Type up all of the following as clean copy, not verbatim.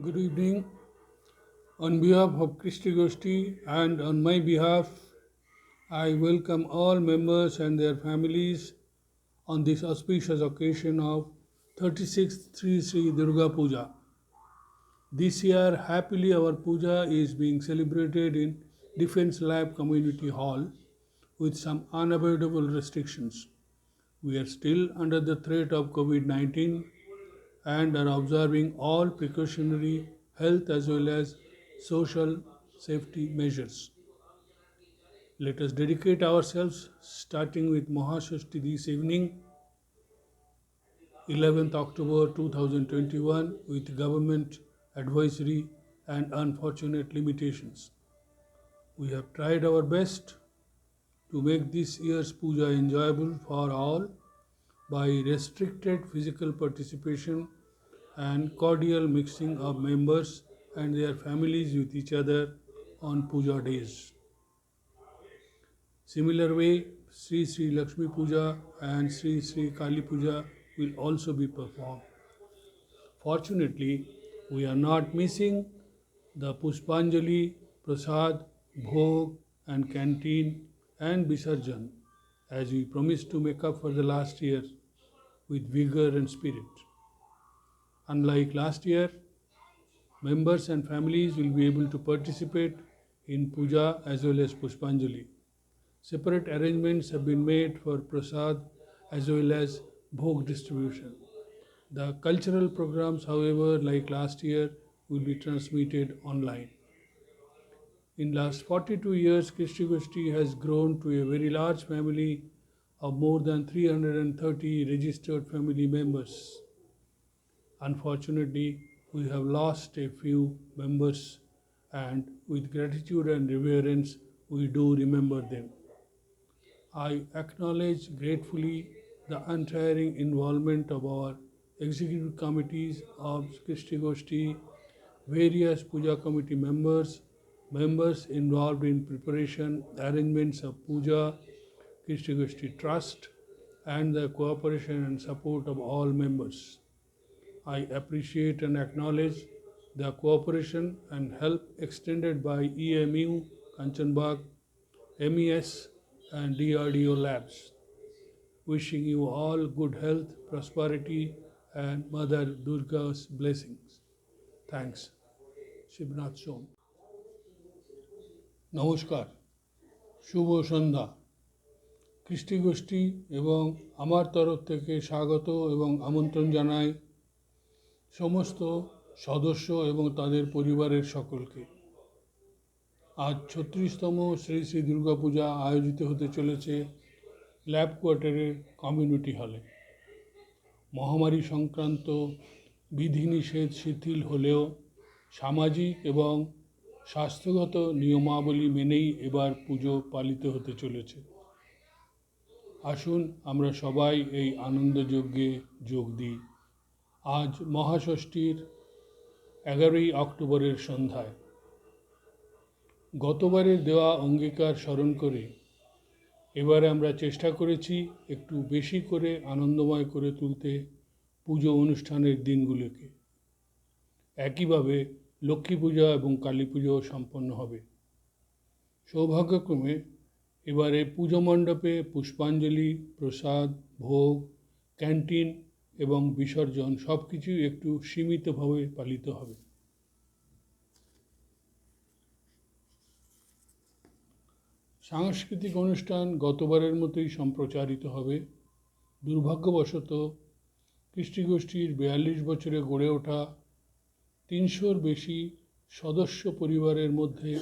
Good evening. On behalf of Christi Goshti and on my behalf, I welcome all members and their families on this auspicious occasion of 36th Sri Sri Durga Puja. This year, happily, our puja is being celebrated in Defense Lab Community Hall with some unavoidable restrictions. We are still under the threat of COVID 19 and are observing all precautionary health as well as social safety measures. Let us dedicate ourselves starting with Mahashashti this evening, 11th October 2021, with government advisory and unfortunate limitations. We have tried our best to make this year's puja enjoyable for all by restricted physical participation and cordial mixing of members and their families with each other on puja days. Similar way, Sri Sri Lakshmi Puja and Sri Sri Kali Puja will also be performed. Fortunately, we are not missing the Pushpanjali, Prasad, Bhog and canteen and Visarjan as we promised to make up for the last year with vigor and spirit. Unlike last year, members and families will be able to participate in puja as well as Pushpanjali. Separate arrangements have been made for prasad as well as bhog distribution. The cultural programs, however, like last year, will be transmitted online. In last 42 years, Kristi Goshti has grown to a very large family of more than 330 registered family members. Unfortunately, we have lost a few members, and with gratitude and reverence, we do remember them. I acknowledge gratefully the untiring involvement of our executive committees of Kristi Goshti, various puja committee members, members involved in preparation, arrangements of puja, Kristi Goshti Trust, and the cooperation and support of all members. I appreciate and acknowledge the cooperation and help extended by EMU, Kanchanbag, MES, and DRDO labs. Wishing you all good health, prosperity, and Mother Durga's blessings. Thanks. Shibnath Som. নমস্কার, শুভ সন্ধ্যা। কৃষ্টি গোষ্ঠী এবং আমার তরফ থেকে স্বাগত এবং আমন্ত্রণ জানাই সমস্ত সদস্য এবং তাদের পরিবারের সকলকে। আজ 36তম শ্রী শ্রী দুর্গা পূজা আয়োজিত হতে চলেছে ল্যাব কোয়ার্টারের কমিউনিটি হলে। মহামারী সংক্রান্ত বিধিনিষেধ শিথিল হলেও সামাজিক এবং স্বাস্থ্যগত নিয়মাবলী মেনেই এবার পুজো পালিত হতে চলেছে। আসুন আমরা সবাই এই আনন্দযজ্ঞে যোগ দিই। আজ মহাষষ্ঠীর 11ই অক্টোবরের সন্ধ্যায় গতবারের দেওয়া অঙ্গীকার স্মরণ করে এবারে আমরা চেষ্টা করেছি একটু বেশি করে আনন্দময় করে তুলতে পুজো অনুষ্ঠানের দিনগুলোকে। একইভাবে লক্ষ্মী পূজা এবং কালী পুজো সম্পন্ন হবে। সৌভাগ্যক্রমে এবারে পুজো মণ্ডপে পুষ্পাঞ্জলি, প্রসাদ, ভোগ, ক্যান্টিন এবং বিসর্জন সব কিছুই একটু সীমিতভাবে পালিত হবে। সাংস্কৃতিক অনুষ্ঠান গতবারের মতোই সম্প্রচারিত হবে। দুর্ভাগ্যবশত কৃষ্টি গোষ্ঠীর 42 বছরে গড়ে ওঠা 300-র বেশি সদস্য পরিবারের মধ্যে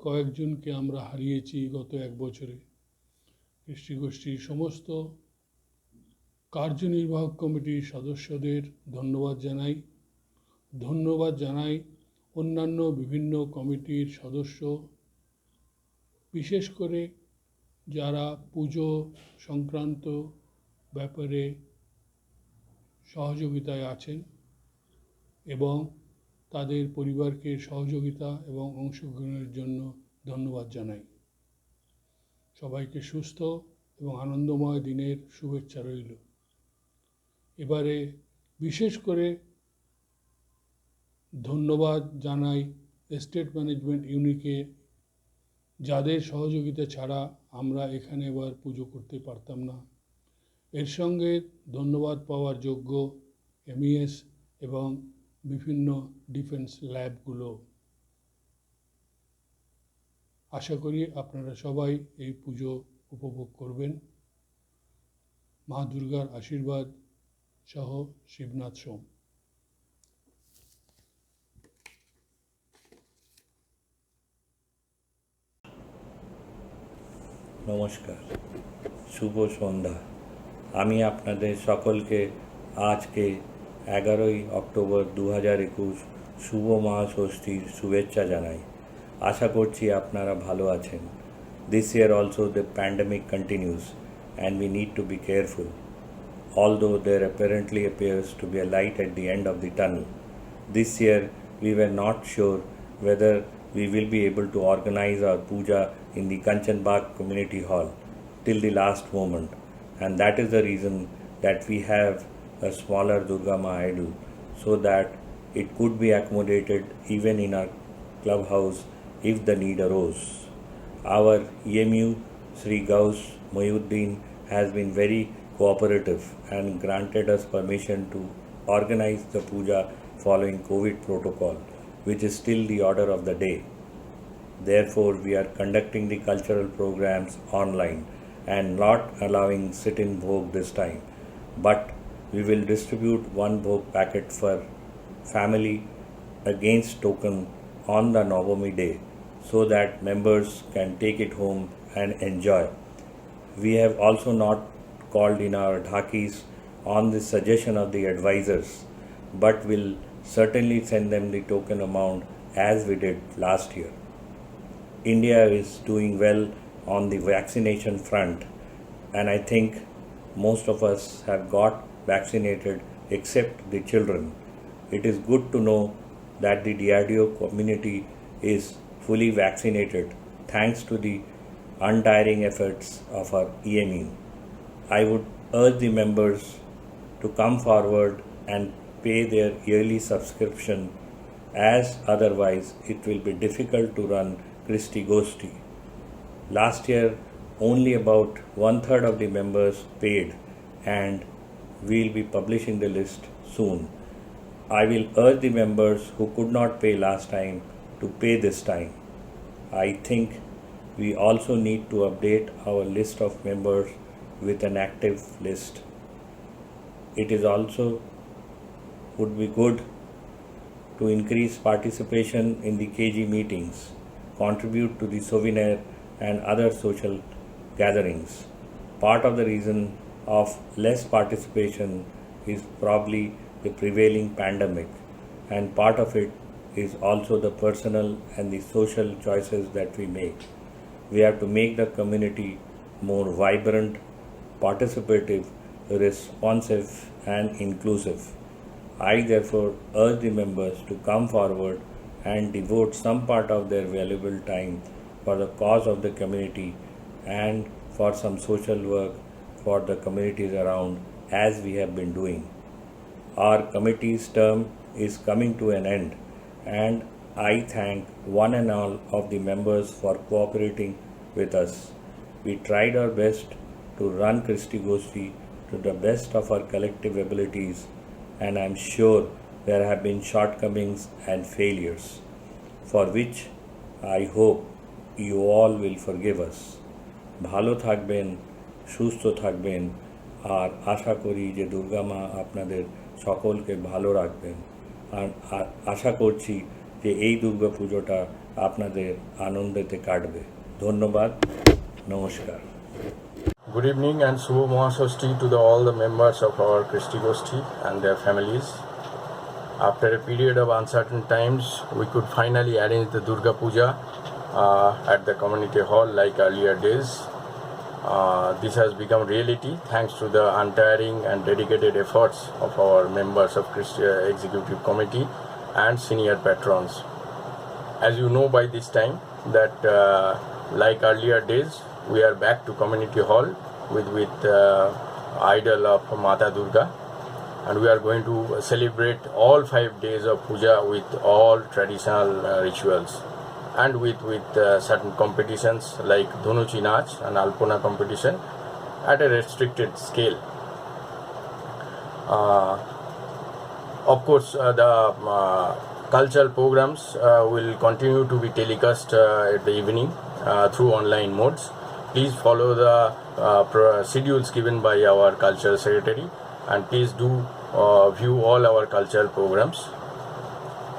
কয়েকজনকে আমরা হারিয়েছি গত এক বছরে। কৃষ্টি গোষ্ঠীর সমস্ত কার্যনির্বাহক কমিটির সদস্যদের ধন্যবাদ জানাই অন্যান্য বিভিন্ন কমিটির সদস্য, বিশেষ করে যারা পুজো সংক্রান্ত ব্যাপারে সহযোগিতায় আছেন এবং তাদের পরিবারকে সহযোগিতা এবং অংশগ্রহণের জন্য ধন্যবাদ জানাই। সবাইকে সুস্থ এবং আনন্দময় দিনের শুভেচ্ছা রইল। এবারে বিশেষ করে ধন্যবাদ জানাই স্টেট ম্যানেজমেন্ট ইউনিটকে, যাদের সহযোগিতা ছাড়া আমরা এখানে এবার পুজো করতে পারতাম না। এর সঙ্গে ধন্যবাদ পাওয়ার যোগ্য এমইএস এবং বিভিন্ন ডিফেন্স ল্যাবগুলো। আশা করি আপনারা সবাই এই পুজো উপভোগ করবেন। মা দুর্গার আশীর্বাদ সহ শিবনাথ সোম। নমস্কার, শুভ সন্ধ্যা। আমি আপনাদের সকলকে আজকে 11ই অক্টোবর 2021 শুভ মহাষষ্ঠীর শুভেচ্ছা জানাই। আশা করছি আপনারা ভালো আছেন। This year also the pandemic continues and we need to be careful. Although there apparently appears to be a light at the end of the tunnel, this year we were not sure whether we will be able to organize our puja in the Kanchanbag Community Hall till the last moment, and that is the reason that we have a smaller Durga Ma idol so that it could be accommodated even in our clubhouse if the need arose. Our EMU Sri Gauss Mohyuddin has been very cooperative and granted us permission to organize the puja following COVID protocol, which is still the order of the day. Therefore, we are conducting the cultural programs online and not allowing sit-in bhog this time. But we will distribute one bhog packet for family against token on the Navami day so that members can take it home and enjoy. We have also not called in our dhakis on the suggestion of the advisors, but will certainly send them the token amount as we did last year. India is doing well on the vaccination front, and I think most of us have got vaccinated except the children. It is good to know that the DRDO community is fully vaccinated thanks to the untiring efforts of our EME. I would urge the members to come forward and pay their yearly subscription, as otherwise it will be difficult to run Christi Goshti. Last year, only about 1/3 of the members paid, and we'll be publishing the list soon. I will urge the members who could not pay last time to pay this time. I think we also need to update our list of members with an active list. It is also would be good to increase participation in the KG meetings, contribute to the souvenir and other social gatherings. Part of the reason of less participation is probably the prevailing pandemic, and part of it is also the personal and the social choices that we make. We have to make the community more vibrant, participative, responsive and inclusive. I therefore urge the members to come forward and devote some part of their valuable time for the cause of the community and for some social work for the communities around, as we have been doing. Our committee's term is coming to an end, and I thank one and all of the members for cooperating with us. We tried our best to run Christi Goshti to the best of our collective abilities, and I am sure there have been shortcomings and failures, for which I hope you all will forgive us. ভালো থাকবেন, সুস্থ থাকবেন, আর আশা করি যে দুর্গা মা আপনাদের সকলকে ভালো রাখবেন। আর আশা করছি যে এই দুর্গা পুজোটা আপনাদের আনন্দেতে কাটবে। ধন্যবাদ, নমস্কার। Good evening and Shubho Mahashashti to all the members of our Christi Goshti and their families. After a period of uncertain times, we could finally arrange the Durga Puja at the community hall like earlier days. This has become reality thanks to the untiring and dedicated efforts of our members of Christi Executive Committee and senior patrons. As you know by this time that like earlier days, we are back to community hall with idol of Mata Durga, and we are going to celebrate all 5 days of puja with all traditional rituals and with certain competitions like Dhunuchi Nach and Alpona competition at a restricted scale. Of course, the cultural programs will continue to be telecast at the evening through online modes. Please follow the schedules given by our cultural secretary, and please do view all our cultural programs.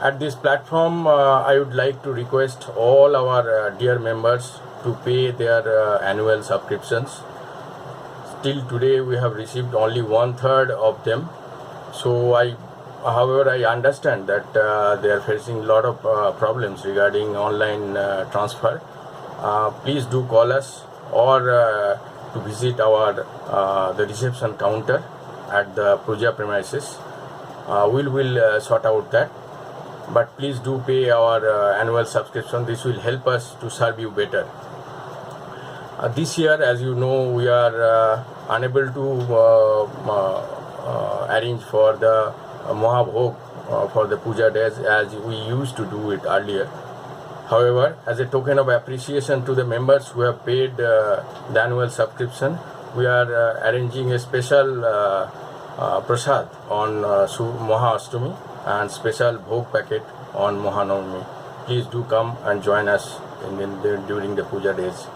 At this platform, I would like to request all our dear members to pay their annual subscriptions. Till today, we have received only 1/3 of them. So however, I understand that they are facing a lot of problems regarding online transfer. Please do call us or to visit our the reception counter at the puja premises. We will sort out that. But please do pay our annual subscription. This will help us to serve you better. This year, as you know, we are unable to arrange for the Mahabhog for the puja days as we used to do it earlier. However, as a token of appreciation to the members who have paid the annual subscription, we are arranging a special prasad on Maha-Ashtami and special bhog packet on Mahanavami. Please do come and join us during the puja days.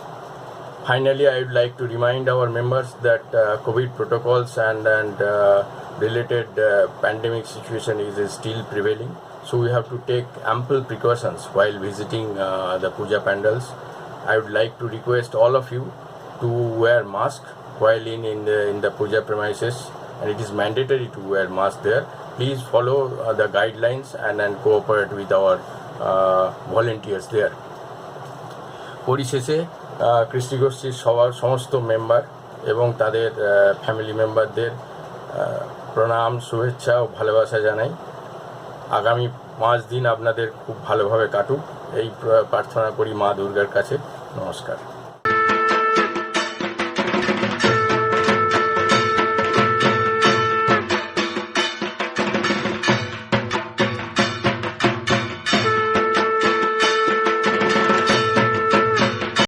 Finally, I would like to remind our members that COVID protocols and related pandemic situation is still prevailing. So we have to take ample precautions while visiting the puja pandals. I would like to request all of you to wear mask while in the puja premises, and it is mandatory to wear mask there. Please follow the guidelines and cooperate with our volunteers there. পরিশেষে কৃষ্টি গোষ্ঠীর সমস্ত member এবং তাদের family মেম্বারদের প্রণাম, শুভেচ্ছা ও ভালোবাসা জানাই। আগামী 5 দিন আপনাদের খুব ভালোভাবে কাটুক এই প্রার্থনা করি মা দুর্গার কাছে। নমস্কার।